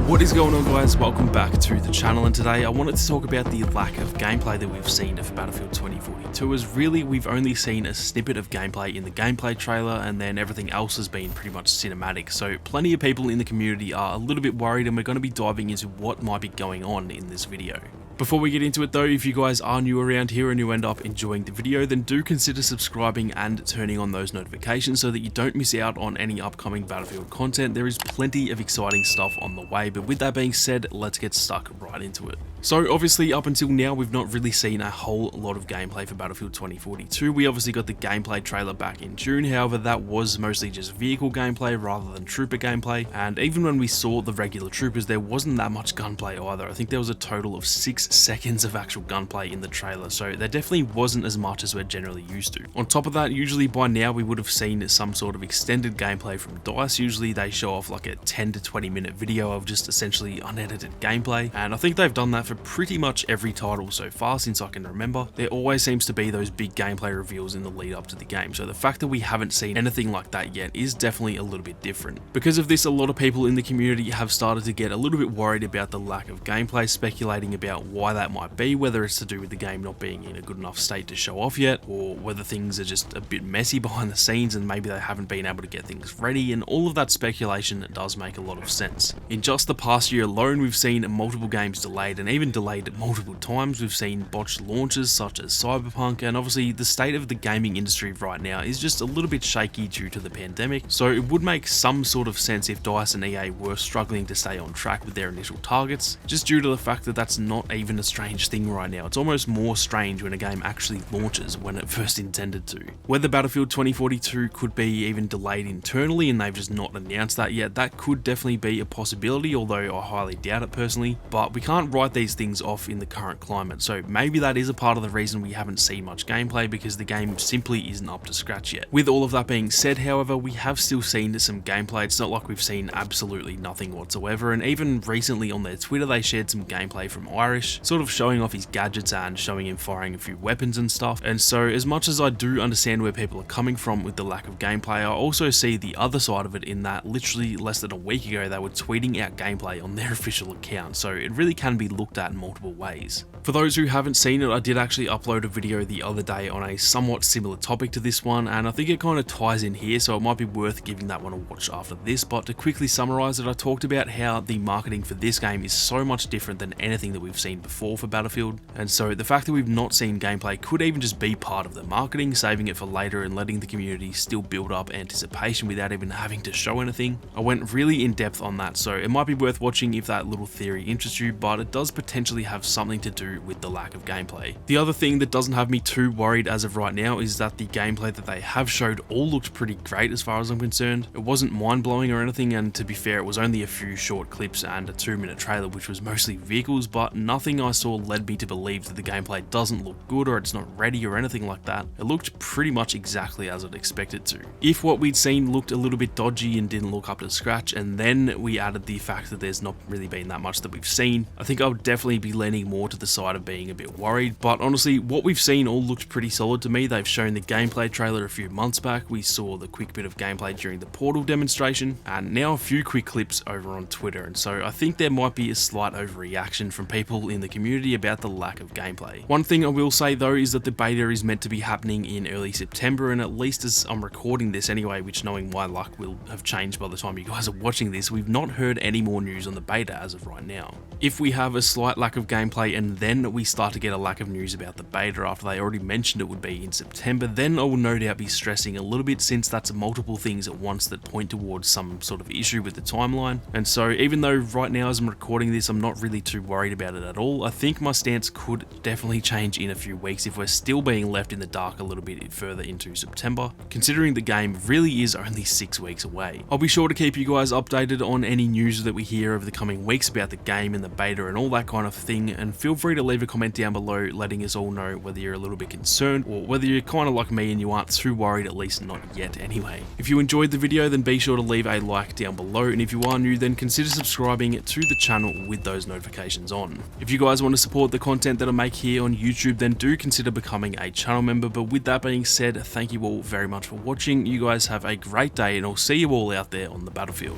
What is going on, guys? Welcome back to the channel, and today I wanted to talk about the lack of gameplay that we've seen for Battlefield 2042, as really we've only seen a snippet of gameplay in the gameplay trailer, and then everything else has been pretty much cinematic. So plenty of people in the community are a little bit worried, and we're going to be diving into what might be going on in this video. Before we get into it though, if you guys are new around here and you end up enjoying the video, then do consider subscribing and turning on those notifications so that you don't miss out on any upcoming Battlefield content. There is plenty of exciting stuff on the way, but with that being said, let's get stuck right into it. So obviously up until now, we've not really seen a whole lot of gameplay for Battlefield 2042. We obviously got the gameplay trailer back in June, however that was mostly just vehicle gameplay rather than trooper gameplay, and even when we saw the regular troopers, there wasn't that much gunplay either. I think there was a total of 6 seconds of actual gunplay in the trailer, so there definitely wasn't as much as we're generally used to. On top of that, usually by now we would have seen some sort of extended gameplay from DICE. Usually they show off like a 10 to 20 minute video of just essentially unedited gameplay, and I think they've done that for pretty much every title so far since I can remember. There always seems to be those big gameplay reveals in the lead up to the game, so the fact that we haven't seen anything like that yet is definitely a little bit different. Because of this, a lot of people in the community have started to get a little bit worried about the lack of gameplay, speculating about why that might be, whether it's to do with the game not being in a good enough state to show off yet, or whether things are just a bit messy behind the scenes and maybe they haven't been able to get things ready, and all of that speculation does make a lot of sense. In just the past year alone, we've seen multiple games delayed, and even delayed multiple times. We've seen botched launches such as Cyberpunk, and obviously the state of the gaming industry right now is just a little bit shaky due to the pandemic, so it would make some sort of sense if DICE and EA were struggling to stay on track with their initial targets, just due to the fact that that's not even a strange thing right now. It's almost more strange when a game actually launches when it first intended to. Whether Battlefield 2042 could be even delayed internally and they've just not announced that yet, that could definitely be a possibility, although I highly doubt it personally, but we can't write these things off in the current climate, so maybe that is a part of the reason we haven't seen much gameplay, because the game simply isn't up to scratch yet. With all of that being said, however, we have still seen some gameplay. It's not like we've seen absolutely nothing whatsoever, and even recently on their Twitter they shared some gameplay from Irish, sort of showing off his gadgets and showing him firing a few weapons and stuff. And so as much as I do understand where people are coming from with the lack of gameplay, I also see the other side of it in that literally less than a week ago they were tweeting out gameplay on their official account, so it really can be looked at in multiple ways. For those who haven't seen it, I did actually upload a video the other day on a somewhat similar topic to this one, and I think it kind of ties in here, so it might be worth giving that one a watch after this. But to quickly summarize it, I talked about how the marketing for this game is so much different than anything that we've seen before for Battlefield, and so the fact that we've not seen gameplay could even just be part of the marketing, saving it for later and letting the community still build up anticipation without even having to show anything. I went really in depth on that, so it might be worth watching if that little theory interests you, but it does potentially have something to do with the lack of gameplay. The other thing that doesn't have me too worried as of right now is that the gameplay that they have showed all looked pretty great as far as I'm concerned. It wasn't mind-blowing or anything, and to be fair, it was only a few short clips and a 2-minute trailer which was mostly vehicles, but nothing I saw led me to believe that the gameplay doesn't look good or it's not ready or anything like that. It looked pretty much exactly as I'd expect it to. If what we'd seen looked a little bit dodgy and didn't look up to scratch, and then we added the fact that there's not really been that much that we've seen, I think I would definitely be leaning more to the side of being a bit worried. But honestly, what we've seen all looked pretty solid to me. They've shown the gameplay trailer a few months back, we saw the quick bit of gameplay during the Portal demonstration, and now a few quick clips over on Twitter, and so I think there might be a slight overreaction from people in the community about the lack of gameplay. One thing I will say though is that the beta is meant to be happening in early September, and at least as I'm recording this anyway, which knowing my luck will have changed by the time you guys are watching this, we've not heard any more news on the beta as of right now. If we have a slight lack of gameplay and then we start to get a lack of news about the beta after they already mentioned it would be in September, then I will no doubt be stressing a little bit, since that's multiple things at once that point towards some sort of issue with the timeline. And so even though right now as I'm recording this I'm not really too worried about it at all, I think my stance could definitely change in a few weeks if we're still being left in the dark a little bit further into September, considering the game really is only 6 weeks away. I'll be sure to keep you guys updated on any news that we hear over the coming weeks about the game and the beta and all that kind of thing, and feel free to leave a comment down below letting us all know whether you're a little bit concerned or whether you're kind of like me and you aren't too worried, at least not yet anyway. If you enjoyed the video, then be sure to leave a like down below, and if you are new, then consider subscribing to the channel with those notifications on. If you guys want to support the content that I make here on YouTube, then do consider becoming a channel member. But with that being said, thank you all very much for watching. You guys have a great day, and I'll see you all out there on the battlefield.